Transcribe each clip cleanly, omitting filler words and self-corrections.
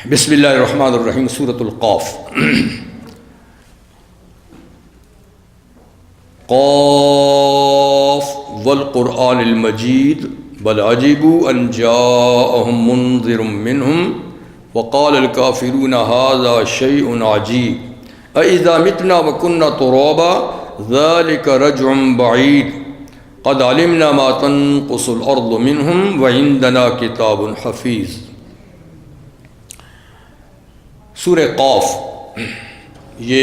بسم اللہ الرحمن الرحیم۔ سورۃ القاف۔ قاف والقرآن المجید بل عجبوا ان جاءهم منذر منهم وقال الكافرون هذا شيء عجيب أإذا متنا وكنا ترابا ذلك رجع بعيد قد علمنا ما تنقص الأرض منهم وعندنا كتاب حفيظ۔ سورہ قاف یہ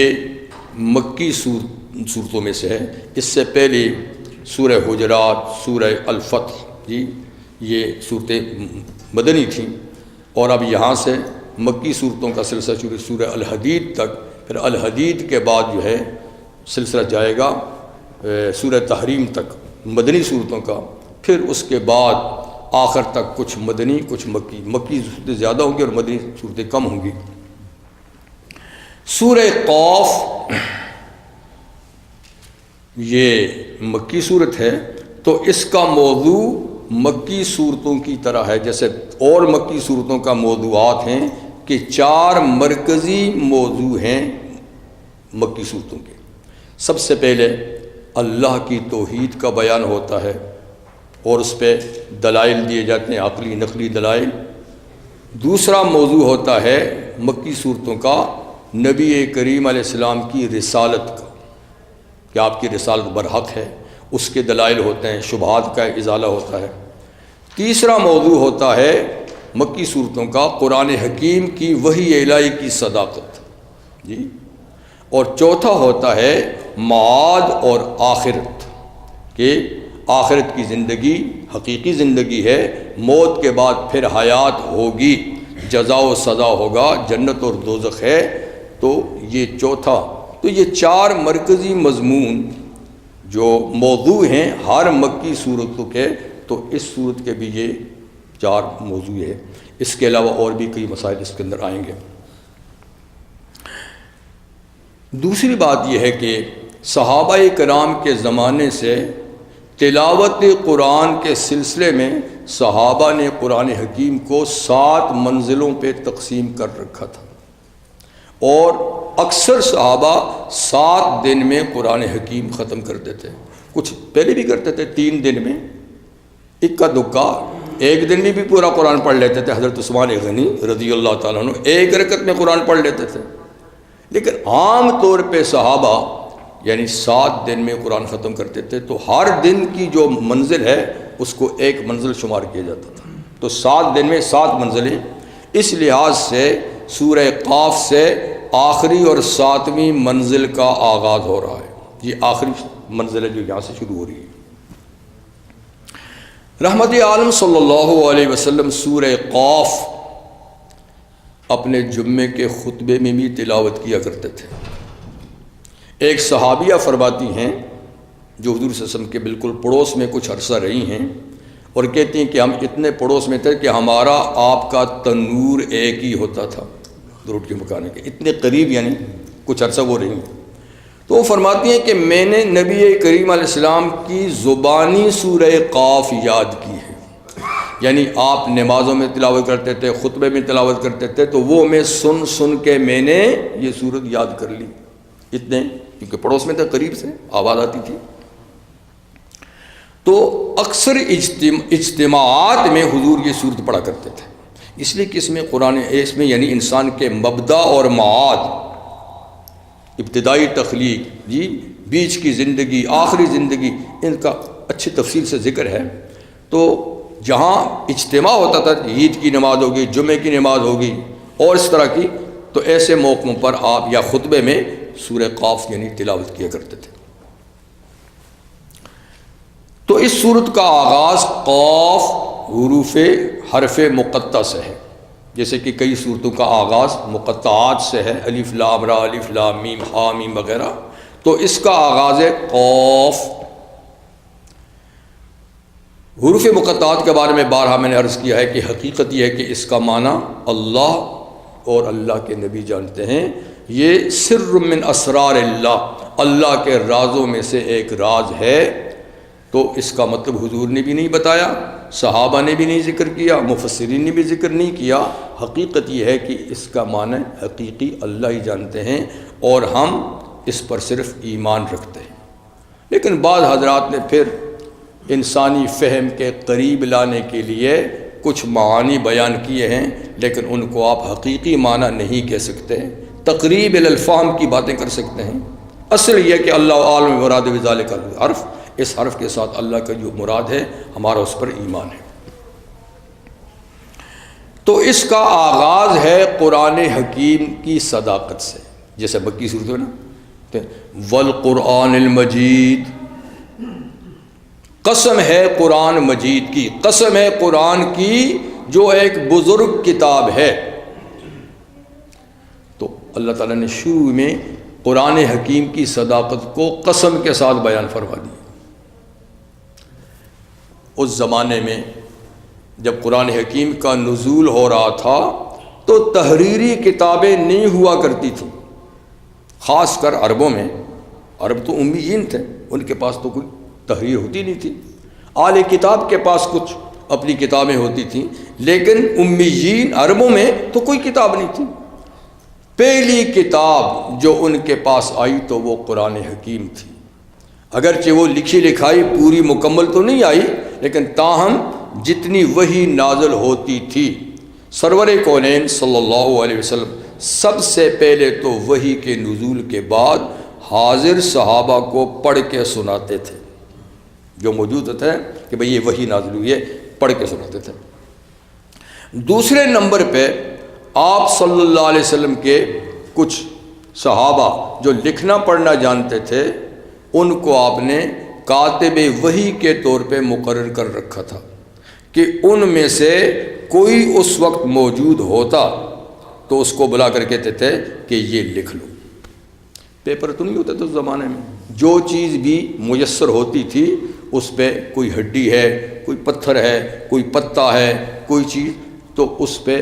مکی صورتوں میں سے ہے۔ اس سے پہلے سورہ حجرات، سورہ الفتح یہ صورتیں مدنی تھیں، اور اب یہاں سے مکی صورتوں کا سلسلہ شروع سورہ الحدید تک، پھر الحدید کے بعد جو ہے سلسلہ جائے گا سورہ تحریم تک مدنی صورتوں کا، پھر اس کے بعد آخر تک کچھ مدنی کچھ مکی صورتیں زیادہ ہوں گی اور مدنی صورتیں کم ہوں گی۔ سورہ قاف یہ مکی صورت ہے، تو اس کا موضوع مکی صورتوں کی طرح ہے جیسے اور مکی صورتوں کا موضوعات ہیں کہ 4 مرکزی موضوع ہیں مکی صورتوں کے۔ سب سے پہلے اللہ کی توحید کا بیان ہوتا ہے اور اس پہ دلائل دیے جاتے ہیں، عقلی نقلی دلائل۔ دوسرا موضوع ہوتا ہے مکی صورتوں کا نبی کریم علیہ السلام کی رسالت کا، کہ آپ کی رسالت برحق ہے، اس کے دلائل ہوتے ہیں، شبہات کا ازالہ ہوتا ہے۔ تیسرا موضوع ہوتا ہے مکی صورتوں کا قرآن حکیم کی وحی الہی کی صداقت اور چوتھا ہوتا ہے معاد اور آخرت، کہ آخرت کی زندگی حقیقی زندگی ہے، موت کے بعد پھر حیات ہوگی، جزا و سزا ہوگا، جنت اور دوزخ ہے۔ تو یہ چوتھا، تو یہ 4 مرکزی مضمون جو موضوع ہیں ہر مکی صورتوں کے، تو اس صورت کے بھی یہ 4 موضوع ہے۔ اس کے علاوہ اور بھی کئی مسائل اس کے اندر آئیں گے۔ دوسری بات یہ ہے کہ صحابہ کرام کے زمانے سے تلاوت قرآن کے سلسلے میں صحابہ نے قرآن حکیم کو 7 منزلوں پہ تقسیم کر رکھا تھا، اور اکثر صحابہ 7 دن میں قرآن حکیم ختم کرتے تھے، کچھ پہلے بھی کرتے تھے 3 دن میں، اکا دکا 1 دن میں بھی پورا قرآن پڑھ لیتے تھے۔ حضرت عثمان غنی رضی اللہ تعالیٰ عنہ 1 رکعت میں قرآن پڑھ لیتے تھے، لیکن عام طور پہ صحابہ یعنی 7 دن میں قرآن ختم کرتے تھے، تو ہر دن کی جو منزل ہے اس کو 1 منزل شمار کیا جاتا تھا، تو 7 دن میں 7 منزلیں۔ اس لحاظ سے سورہ قاف سے آخری اور 7ویں منزل کا آغاز ہو رہا ہے۔ یہ آخری منزل ہے جو یہاں سے شروع ہو رہی ہے۔ رحمت عالم صلی اللہ علیہ وسلم سورہ قاف اپنے جمعے کے خطبے میں بھی تلاوت کیا کرتے تھے۔ ایک صحابیہ فرماتی ہیں جو حضور صلی اللہ علیہ وسلم کے بالکل پڑوس میں کچھ عرصہ رہی ہیں، اور کہتی ہیں کہ ہم اتنے پڑوس میں تھے کہ ہمارا آپ کا تنور ایک ہی ہوتا تھا روٹی پکانے کے، اتنے قریب، یعنی کچھ عرصہ وہ رہی ہیں۔ تو وہ فرماتی ہیں کہ میں نے نبی کریم علیہ السلام کی زبانی سورہ قاف یاد کی ہے، یعنی آپ نمازوں میں تلاوت کرتے تھے، خطبے میں تلاوت کرتے تھے، تو وہ میں سن کے میں نے یہ سورت یاد کر لی، اتنے، کیونکہ پڑوس میں تھے، قریب سے آواز آتی تھی۔ تو اکثر اجتماعات میں حضور یہ سورت پڑھا کرتے تھے، اس لیے کہ اس میں یعنی انسان کے مبدا اور معاد، ابتدائی تخلیق، بیچ کی زندگی، آخری زندگی، ان کا اچھی تفصیل سے ذکر ہے۔ تو جہاں اجتماع ہوتا تھا، عید کی نماز ہوگی، جمعے کی نماز ہوگی اور اس طرح کی، تو ایسے موقعوں پر آپ یا خطبے میں سورہ قاف یعنی تلاوت کیا کرتے تھے۔ تو اس سورت کا آغاز قاف حرف مقطع سے ہے، جیسے کہ کئی سورتوں کا آغاز مقطعات سے ہے، الف لام را، الف لام میم، ہا میم وغیرہ، تو اس کا آغاز ہے قاف۔ حروف مقطعات کے بارے میں بارہا میں نے عرض کیا ہے کہ حقیقت یہ ہے کہ اس کا معنی اللہ اور اللہ کے نبی جانتے ہیں، یہ سر من اسرار اللہ کے رازوں میں سے ایک راز ہے۔ تو اس کا مطلب حضور نے بھی نہیں بتایا، صحابہ نے بھی نہیں ذکر کیا، مفسرین نے بھی ذکر نہیں کیا، حقیقت یہ ہے کہ اس کا معنی حقیقی اللہ ہی جانتے ہیں اور ہم اس پر صرف ایمان رکھتے ہیں۔ لیکن بعض حضرات نے پھر انسانی فہم کے قریب لانے کے لیے کچھ معانی بیان کیے ہیں، لیکن ان کو آپ حقیقی معنی نہیں کہہ سکتے، تقریب الفہم کی باتیں کر سکتے ہیں۔ اصل یہ کہ اللہ عالم مراد بذالک الحرف، اس حرف کے ساتھ اللہ کا جو مراد ہے ہمارا اس پر ایمان ہے۔ تو اس کا آغاز ہے قرآن حکیم کی صداقت سے، جیسے مکی صورت ہے نا، والقرآن المجید، قسم ہے قرآن مجید کی، قسم ہے قرآن کی جو ایک بزرگ کتاب ہے۔ تو اللہ تعالیٰ نے شروع میں قرآن حکیم کی صداقت کو قسم کے ساتھ بیان فرما دی۔ اس زمانے میں جب قرآن حکیم کا نزول ہو رہا تھا تو تحریری کتابیں نہیں ہوا کرتی تھیں، خاص کر عربوں میں۔ عرب تو امیین تھے، ان کے پاس تو کوئی تحریر ہوتی نہیں تھی۔ اہل کتاب کے پاس کچھ اپنی کتابیں ہوتی تھیں، لیکن امیین عربوں میں تو کوئی کتاب نہیں تھی۔ پہلی کتاب جو ان کے پاس آئی تو وہ قرآن حکیم تھی، اگرچہ وہ لکھی لکھائی پوری مکمل تو نہیں آئی، لیکن تاہم جتنی وحی نازل ہوتی تھی، سرور کونین صلی اللہ علیہ وسلم سب سے پہلے تو وحی کے نزول کے بعد حاضر صحابہ کو پڑھ کے سناتے تھے، جو موجود تھے کہ بھئی یہ وحی نازل ہوئی ہے، پڑھ کے سناتے تھے۔ دوسرے نمبر پہ آپ صلی اللہ علیہ وسلم کے کچھ صحابہ جو لکھنا پڑھنا جانتے تھے، ان کو آپ نے کاتب وحی کے طور پہ مقرر کر رکھا تھا کہ ان میں سے کوئی اس وقت موجود ہوتا تو اس کو بلا کر کہتے تھے کہ یہ لکھ لو۔ پیپر تو نہیں ہوتے تھے اس زمانے میں، جو چیز بھی میسر ہوتی تھی اس پہ کوئی ہڈی ہے، کوئی پتھر ہے، کوئی پتا ہے، کوئی چیز، تو اس پہ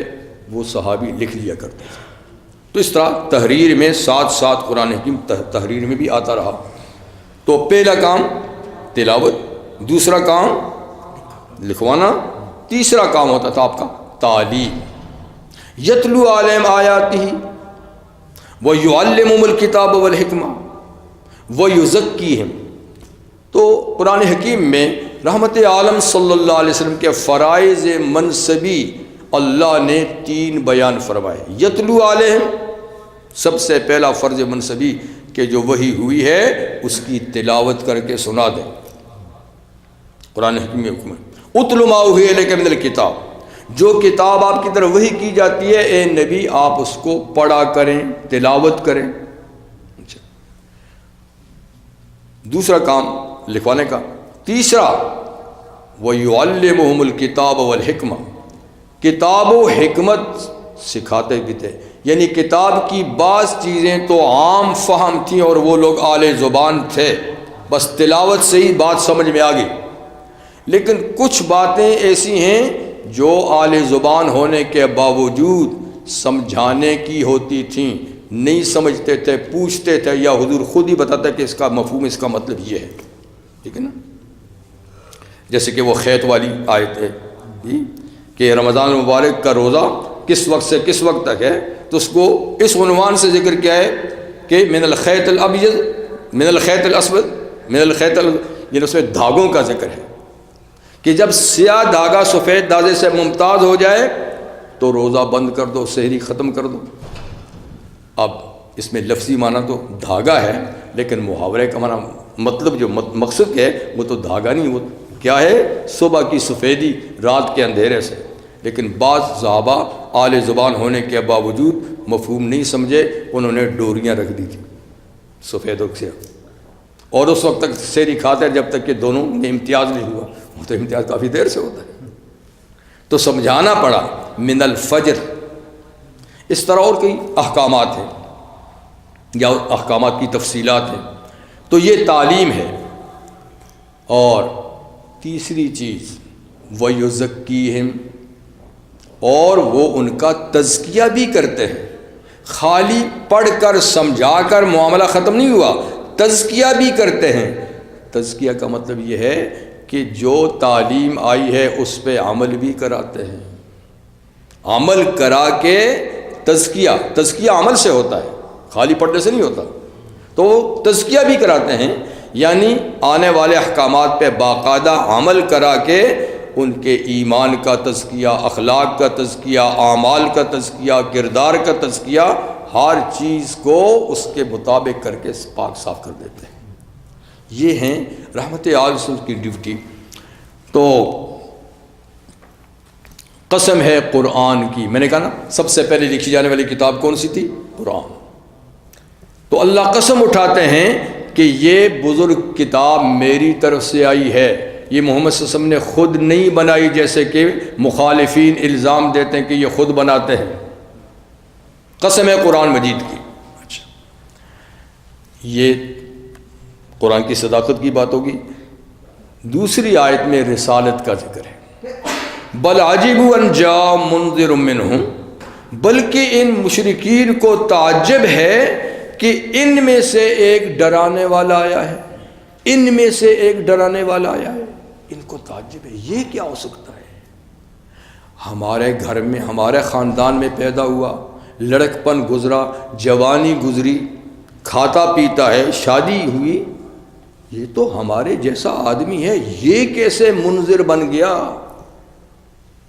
وہ صحابی لکھ لیا کرتے تھے۔ تو اس طرح تحریر میں ساتھ ساتھ قرآن حکیم تحریر میں بھی آتا رہا۔ تو پہلا کام تلاوت، دوسرا کام لکھوانا، تیسرا کام ہوتا تھا آپ کا تعلیم۔ یتلو علیہم آیاتہ ویعلمہم الکتاب والحکمہ ویزکیہم۔ تو قرآن حکیم میں رحمت عالم صلی اللہ علیہ وسلم کے فرائض منصبی اللہ نے 3 بیان فرمائے۔ یتلو علیہم، سب سے پہلا فرض منصبی کہ جو وحی ہوئی ہے اس کی تلاوت کر کے سنا دیں۔ قرآن حکیم میں حکم ہے اتل ما اوحی الیک من الکتاب، جو کتاب آپ کی طرف وحی کی جاتی ہے اے نبی آپ اس کو پڑھا کریں، تلاوت کریں۔ دوسرا کام لکھوانے کا۔ تیسرا وَيُعَلِّمُهُمُ الْكِتَابَ وَالْحِكْمَةَ، کتاب و حکمت سکھاتے بھی تھے، یعنی کتاب کی بعض چیزیں تو عام فہم تھیں اور وہ لوگ اعلی زبان تھے، بس تلاوت سے ہی بات سمجھ میں آ گئی، لیکن کچھ باتیں ایسی ہیں جو اعلی زبان ہونے کے باوجود سمجھانے کی ہوتی تھیں، نہیں سمجھتے تھے، پوچھتے تھے، یا حضور خود ہی بتاتا کہ اس کا مفہوم، اس کا مطلب یہ ہے، ٹھیک ہے نا؟ جیسے کہ وہ خیت والی آیت ہے کہ رمضان المبارک کا روزہ کس وقت سے کس وقت تک ہے، تو اس کو اس عنوان سے ذکر کیا ہے کہ من الخیط الابیض من الخیط الاسود من الخیط یعنی اس میں دھاگوں کا ذکر ہے کہ جب سیاہ دھاگا سفید دھاگے سے ممتاز ہو جائے تو روزہ بند کر دو، سحری ختم کر دو۔ اب اس میں لفظی معنی تو دھاگا ہے، لیکن محاورے کا معنی مطلب جو مقصد ہے وہ تو دھاگا نہیں، وہ کیا ہے؟ صبح کی سفیدی رات کے اندھیرے سے۔ لیکن بعض صحابہ اعلی زبان ہونے کے باوجود مفہوم نہیں سمجھے، انہوں نے ڈوریاں رکھ دی تھی سفید اور سیاہ، اور اس وقت تک سحری کھاتے جب تک کہ دونوں میں امتیاز نہیں ہوا، وہ تو امتیاز کافی دیر سے ہوتا ہے، تو سمجھانا پڑا من الفجر۔ اس طرح اور کئی احکامات ہیں یا احکامات کی تفصیلات ہیں، تو یہ تعلیم ہے۔ اور تیسری چیز وَيُزَكِّيهِمْ، اور وہ ان کا تزکیہ بھی کرتے ہیں، خالی پڑھ کر سمجھا کر معاملہ ختم نہیں ہوا، تزکیہ بھی کرتے ہیں۔ تزکیہ کا مطلب یہ ہے کہ جو تعلیم آئی ہے اس پہ عمل بھی کراتے ہیں۔ عمل کرا کے تزکیہ عمل سے ہوتا ہے، خالی پڑھنے سے نہیں ہوتا، تو تزکیہ بھی کراتے ہیں، یعنی آنے والے احکامات پہ باقاعدہ عمل کرا کے ان کے ایمان کا تزکیہ، اخلاق کا تزکیہ، اعمال کا تزکیہ، کردار کا تزکیہ، ہر چیز کو اس کے مطابق کر کے پاک صاف کر دیتے ہیں۔ یہ ہیں رحمت عالم رسول کی ڈیوٹی۔ تو قسم ہے قرآن کی، میں نے کہا نا سب سے پہلے لکھی جانے والی کتاب کون سی تھی؟ قرآن۔ تو اللہ قسم اٹھاتے ہیں کہ یہ بزرگ کتاب میری طرف سے آئی ہے، یہ محمد صلی اللہ علیہ وسلم نے خود نہیں بنائی، جیسے کہ مخالفین الزام دیتے ہیں کہ یہ خود بناتے ہیں۔ قسم ہے قرآن مجید کی۔ اچھا، یہ قرآن کی صداقت کی بات ہوگی۔ دوسری آیت میں رسالت کا ذکر ہے، بل عجبوا ان جاء منذر منہم، بلکہ ان مشرکین کو تعجب ہے کہ ان میں سے ایک ڈرانے والا آیا ہے، ان میں سے ایک ڈرانے والا آیا ہے، ان کو تعجب ہے، یہ کیا ہو سکتا ہے؟ ہمارے گھر میں، ہمارے خاندان میں پیدا ہوا، لڑکپن گزرا، جوانی گزری، کھاتا پیتا ہے، شادی ہوئی، یہ تو ہمارے جیسا آدمی ہے، یہ کیسے منذر بن گیا؟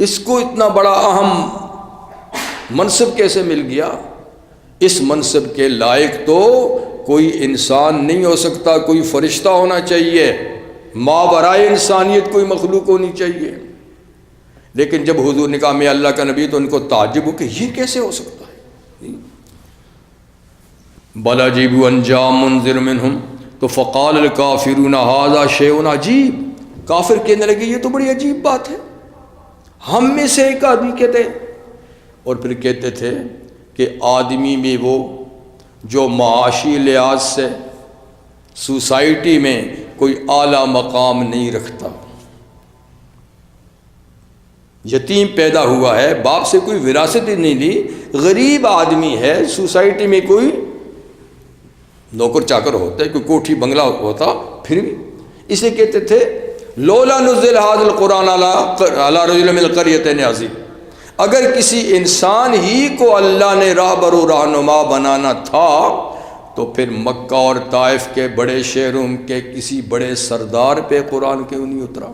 اس کو اتنا بڑا اہم منصب کیسے مل گیا؟ اس منصب کے لائق تو کوئی انسان نہیں ہو سکتا، کوئی فرشتہ ہونا چاہیے، ماورائے انسانیت کوئی مخلوق ہونی چاہیے۔ لیکن جب حضور نے کہا میں اللہ کا نبی، تو ان کو تعجب ہو کہ یہ کیسے ہو سکتا ہے؟ بل عجیبوا ان جاء منذر منہم، تو فقال الکافرون ھذا شیء عجیب، کافر کہنے لگے یہ تو بڑی عجیب بات ہے، ہم میں سے ایک آدمی کہتے ہیں۔ اور پھر کہتے تھے کہ آدمی میں وہ جو معاشی لحاظ سے سوسائٹی میں کوئی اعلیٰ مقام نہیں رکھتا، یتیم پیدا ہوا ہے، باپ سے کوئی وراثت ہی نہیں لی، غریب آدمی ہے، سوسائٹی میں کوئی نوکر چاکر ہوتا ہے، کوئی کوٹھی بنگلہ ہوتا، پھر بھی اس لیے کہتے تھے لولا نزل ھذا القرآن علی رجل من القریتین عظیم، اگر کسی انسان ہی کو اللہ نے راہبر و رہنما بنانا تھا تو پھر مکہ اور طائف کے بڑے شہروں کے کسی بڑے سردار پہ قرآن کیوں نہیں اترا؟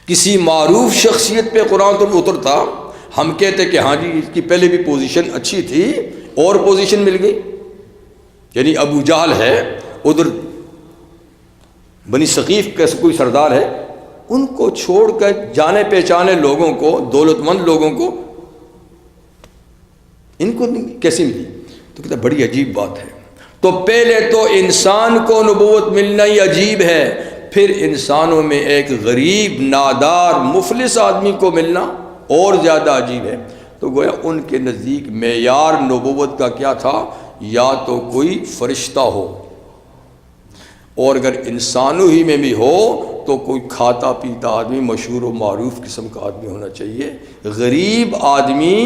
کسی معروف شخصیت پہ قرآن تو اترتا۔ ہم کہتے کہ ہاں جی اس کی پہلے بھی پوزیشن اچھی تھی اور پوزیشن مل گئی، یعنی ابو جہل ہے، ادھر بنی ثقیف کا کوئی سردار ہے، ان کو چھوڑ کر جانے پہچانے لوگوں کو، دولت مند لوگوں کو، ان کو کیسی ملی؟ تو کہتا بڑی عجیب بات ہے۔ تو پہلے تو انسان کو نبوت ملنا ہی عجیب ہے، پھر انسانوں میں ایک غریب، نادار، مفلس آدمی کو ملنا اور زیادہ عجیب ہے۔ تو گویا ان کے نزدیک معیار نبوت کا کیا تھا؟ یا تو کوئی فرشتہ ہو، اور اگر انسانوں ہی میں بھی ہو تو کوئی کھاتا پیتا آدمی، مشہور و معروف قسم کا آدمی ہونا چاہیے۔ غریب آدمی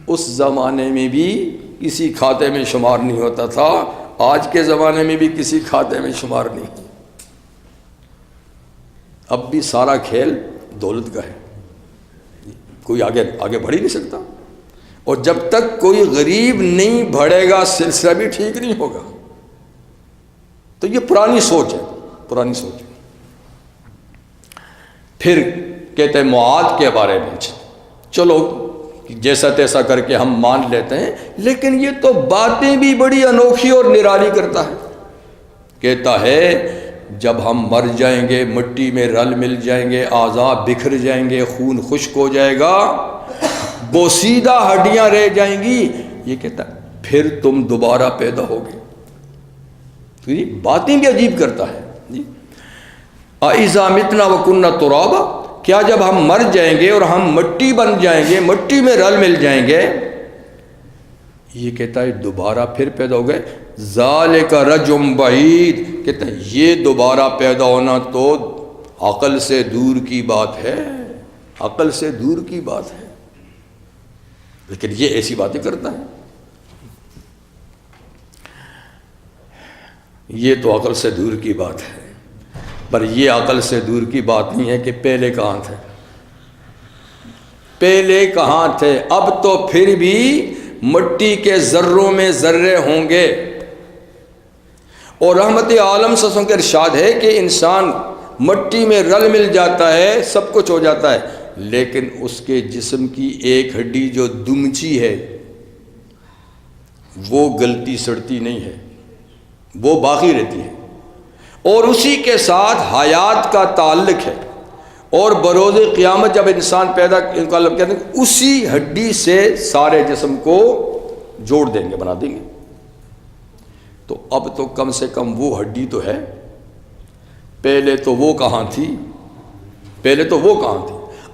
اس زمانے میں بھی کسی کھاتے میں شمار نہیں ہوتا تھا، آج کے زمانے میں بھی کسی کھاتے میں شمار نہیں۔ اب بھی سارا کھیل دولت کا ہے، کوئی آگے بڑھ ہی نہیں سکتا، اور جب تک کوئی غریب نہیں بڑھے گا سلسلہ بھی ٹھیک نہیں ہوگا۔ تو یہ پرانی سوچ ہے، پرانی سوچ ہے۔ پھر کہتے ہیں معاد کے بارے میں، چلو جیسا تیسا کر کے ہم مان لیتے ہیں، لیکن یہ تو باتیں بھی بڑی انوکھی اور نرالی کرتا ہے۔ کہتا ہے جب ہم مر جائیں گے، مٹی میں رل مل جائیں گے، اعضاء بکھر جائیں گے، خون خشک ہو جائے گا، بوسیدہ ہڈیاں رہ جائیں گی، یہ کہتا ہے پھر تم دوبارہ پیدا ہوگے۔ تو یہ باتیں بھی عجیب کرتا ہے۔ اِذَا مِتْنَا وَكُنَّا تُرَابًا، کیا جب ہم مر جائیں گے اور ہم مٹی بن جائیں گے، مٹی میں رل مل جائیں گے، یہ کہتا ہے دوبارہ پھر پیدا ہو گئے، ذَلِكَ رَجْعٌ بَعِيدٌ، کہتا ہے یہ دوبارہ پیدا ہونا تو عقل سے دور کی بات ہے، عقل سے دور کی بات ہے۔ لیکن یہ ایسی باتیں کرتا ہے، یہ تو عقل سے دور کی بات ہے، پر یہ عقل سے دور کی بات نہیں ہے کہ پہلے کہاں تھے۔ پہلے کہاں تھے؟ اب تو پھر بھی مٹی کے ذروں میں ذرے ہوں گے۔ اور رحمت عالم صلی اللہ علیہ وسلم کا ارشاد ہے کہ انسان مٹی میں رل مل جاتا ہے، سب کچھ ہو جاتا ہے، لیکن اس کے جسم کی ایک ہڈی جو دمچی ہے وہ گلتی سڑتی نہیں ہے، وہ باقی رہتی ہے، اور اسی کے ساتھ حیات کا تعلق ہے۔ اور بروز قیامت جب انسان پیدا کہتے ہیں اسی ہڈی سے سارے جسم کو جوڑ دیں گے، بنا دیں گے۔ تو اب تو کم سے کم وہ ہڈی تو ہے، پہلے تو وہ کہاں تھی؟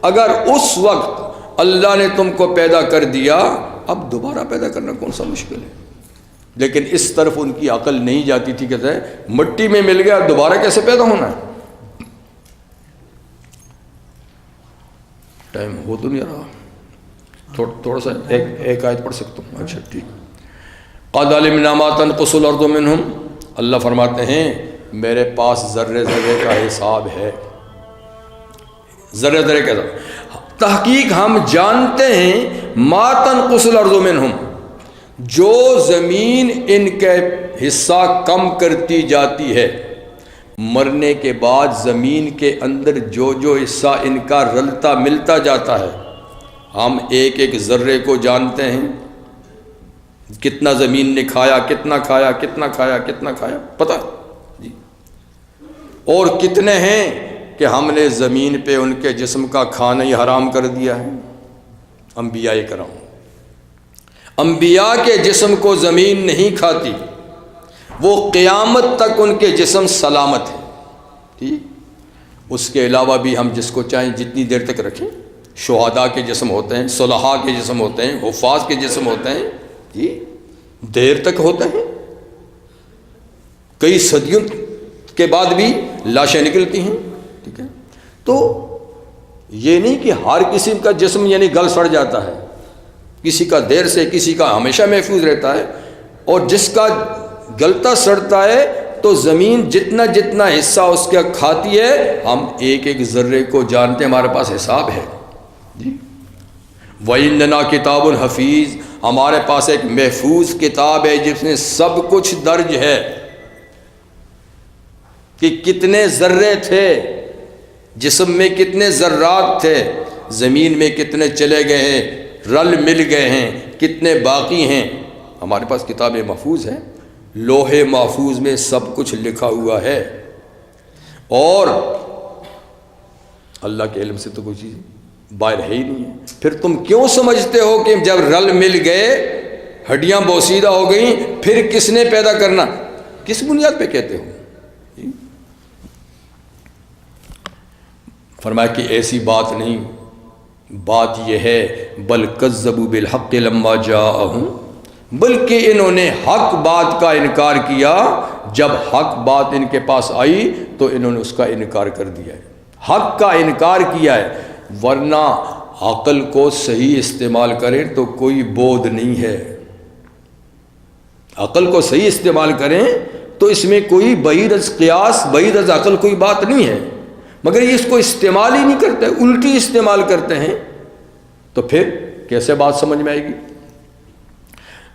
اگر اس وقت اللہ نے تم کو پیدا کر دیا، اب دوبارہ پیدا کرنا کون سا مشکل ہے؟ لیکن اس طرف ان کی عقل نہیں جاتی تھی، کہتے ہیں مٹی میں مل گیا دوبارہ کیسے پیدا ہونا ہے؟ ٹائم ہو تو نہیں رہا، تھوڑا سا ایک آیت پڑھ سکتا ہوں؟ اچھا ٹھیک۔ قد علمنا ما تنقص الارض منہم، اللہ فرماتے ہیں میرے پاس ذرے ذرے کا حساب ہے، ذرے ذرے کا حساب۔ تحقیق ہم جانتے ہیں ما تنقص الارض منہم، جو زمین ان کے حصہ کم کرتی جاتی ہے، مرنے کے بعد زمین کے اندر جو جو حصہ ان کا رلتا ملتا جاتا ہے، ہم ایک ایک ذرے کو جانتے ہیں، کتنا زمین نے کھایا، کتنا کھایا، کتنا کھایا، کتنا کھایا، پتہ جی۔ اور کتنے ہیں کہ ہم نے زمین پہ ان کے جسم کا کھانا ہی حرام کر دیا ہے؟ انبیاء کرام، انبیاء کے جسم کو زمین نہیں کھاتی، وہ قیامت تک ان کے جسم سلامت ہے، ٹھیک۔ اس کے علاوہ بھی ہم جس کو چاہیں جتنی دیر تک رکھیں، شہداء کے جسم ہوتے ہیں، صلحاء کے جسم ہوتے ہیں، حفاظ کے جسم ہوتے ہیں، جی دیر تک ہوتے ہیں، کئی صدیوں کے بعد بھی لاشیں نکلتی ہیں، ٹھیک ہے۔ تو یہ نہیں کہ ہر کسی کا جسم یعنی گل سڑ جاتا ہے، کسی کا دیر سے، کسی کا ہمیشہ محفوظ رہتا ہے، اور جس کا گلتا سڑتا ہے تو زمین جتنا جتنا حصہ اس کا کھاتی ہے، ہم ایک ایک ذرے کو جانتے ہیں، ہمارے پاس حساب ہے جی۔ وَإِنَّنَا كِتَابٌ حفیظ، ہمارے پاس ایک محفوظ کتاب ہے جس میں سب کچھ درج ہے، کہ کتنے ذرے تھے جسم میں، کتنے ذرات تھے زمین میں، کتنے چلے گئے ہیں، رل مل گئے ہیں، کتنے باقی ہیں، ہمارے پاس کتاب محفوظ ہے، لوح محفوظ میں سب کچھ لکھا ہوا ہے۔ اور اللہ کے علم سے تو کوئی چیز باہر ہے ہی نہیں ہے۔ پھر تم کیوں سمجھتے ہو کہ جب رل مل گئے، ہڈیاں بوسیدہ ہو گئیں، پھر کس نے پیدا کرنا؟ کس بنیاد پہ کہتے ہو؟ فرمایا کہ ایسی بات نہیں، بات یہ ہے بل کذبوا بالحق لما جاءہم، بلکہ انہوں نے حق بات کا انکار کیا، جب حق بات ان کے پاس آئی تو انہوں نے اس کا انکار کر دیا ہے، حق کا انکار کیا ہے۔ ورنہ عقل کو صحیح استعمال کریں تو کوئی بودھ نہیں ہے، عقل کو صحیح استعمال کریں تو اس میں کوئی بعید از قیاس، بعید از عقل کوئی بات نہیں ہے، مگر یہ اس کو استعمال ہی نہیں کرتے، الٹی استعمال کرتے ہیں، تو پھر کیسے بات سمجھ میں آئے گی؟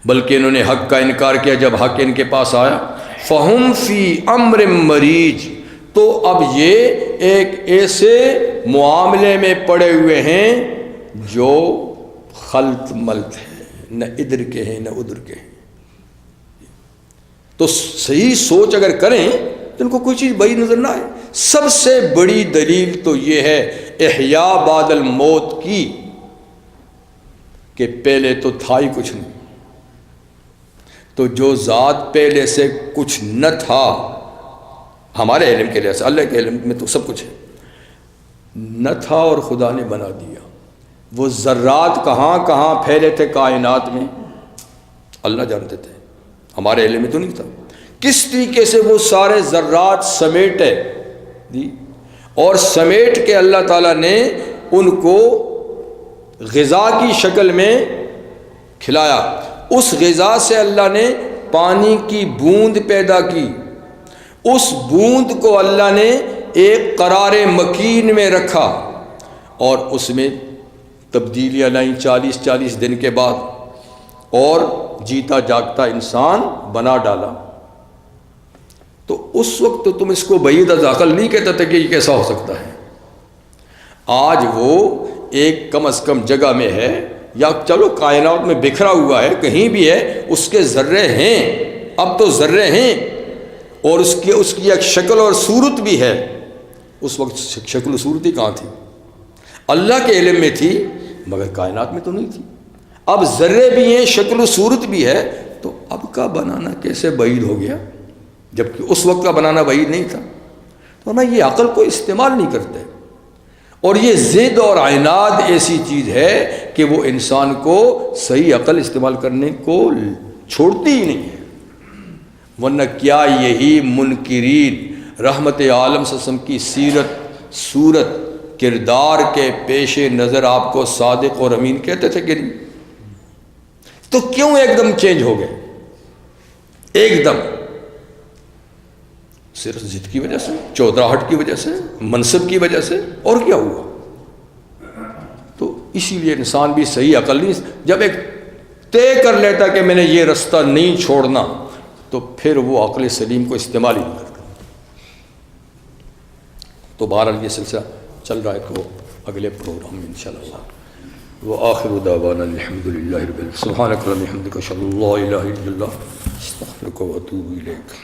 بلکہ انہوں نے حق کا انکار کیا جب حق ان کے پاس آیا۔ فہم فی امر مریج، تو اب یہ ایک ایسے معاملے میں پڑے ہوئے ہیں جو خلط ملط ہے، نہ ادھر کے ہیں نہ ادھر کے ہیں۔ تو صحیح سوچ اگر کریں تو ان کو کوئی چیز بڑی نظر نہ آئے۔ سب سے بڑی دلیل تو یہ ہے احیاء بعد الموت کی، کہ پہلے تو تھا ہی کچھ نہیں، تو جو ذات پہلے سے کچھ نہ تھا، ہمارے علم کے لحاظ سے، اللہ کے علم میں تو سب کچھ ہے، نہ تھا اور خدا نے بنا دیا۔ وہ ذرات کہاں کہاں پھیلے تھے کائنات میں، اللہ جانتے تھے، ہمارے علم میں تو نہیں تھا۔ کس طریقے سے وہ سارے ذرات سمیٹے اور سمیٹ کے اللہ تعالیٰ نے ان کو غذا کی شکل میں کھلایا، اس غذا سے اللہ نے پانی کی بوند پیدا کی، اس بوند کو اللہ نے ایک قرار مکین میں رکھا، اور اس میں تبدیلیاں لائیں 40 دن کے بعد اور جیتا جاگتا انسان بنا ڈالا. تو اس وقت تو تم اس کو بعید از عقل نہیں کہتے تھے کہ یہ کیسا ہو سکتا ہے. آج وہ ایک کم از کم جگہ میں ہے یا چلو کائنات میں بکھرا ہوا ہے کہیں بھی ہے, اس کے ذرے ہیں, اب تو ذرے ہیں اور اس کی ایک شکل اور صورت بھی ہے. اس وقت شکل و صورت ہی کہاں تھی؟ اللہ کے علم میں تھی مگر کائنات میں تو نہیں تھی. اب ذرے بھی ہیں, شکل و صورت بھی ہے, تو اب کا بنانا کیسے بعید ہو گیا جبکہ اس وقت کا بنانا بعید نہیں تھا. تو نا یہ عقل کو استعمال نہیں کرتے, اور یہ ضد اور عناد ایسی چیز ہے کہ وہ انسان کو صحیح عقل استعمال کرنے کو چھوڑتی ہی نہیں ہے. ورنہ کیا یہی منکرین رحمت عالم صلی اللہ علیہ وسلم کی سیرت صورت کردار کے پیش نظر آپ کو صادق اور امین کہتے تھے کہ نہیں؟ تو کیوں ایک دم چینج ہو گئے؟ ایک دم صرف ضد کی وجہ سے, چودراہٹ کی وجہ سے, منصب کی وجہ سے, اور کیا ہوا؟ تو اسی لیے انسان بھی صحیح عقل نہیں, جب ایک طے کر لیتا کہ میں نے یہ رستہ نہیں چھوڑنا تو پھر وہ عقل سلیم کو استعمال ہی نہیں کرتا. تو بہرحال یہ سلسلہ چل رہا ہے, تو اگلے پروگرام میں انشاءاللہ. وآخر دعوانا الحمد للہ رب العالمین. سبحانک اللہم وبحمدک اشہد ان لا الہ الا انت استغفرک واتوب الیک.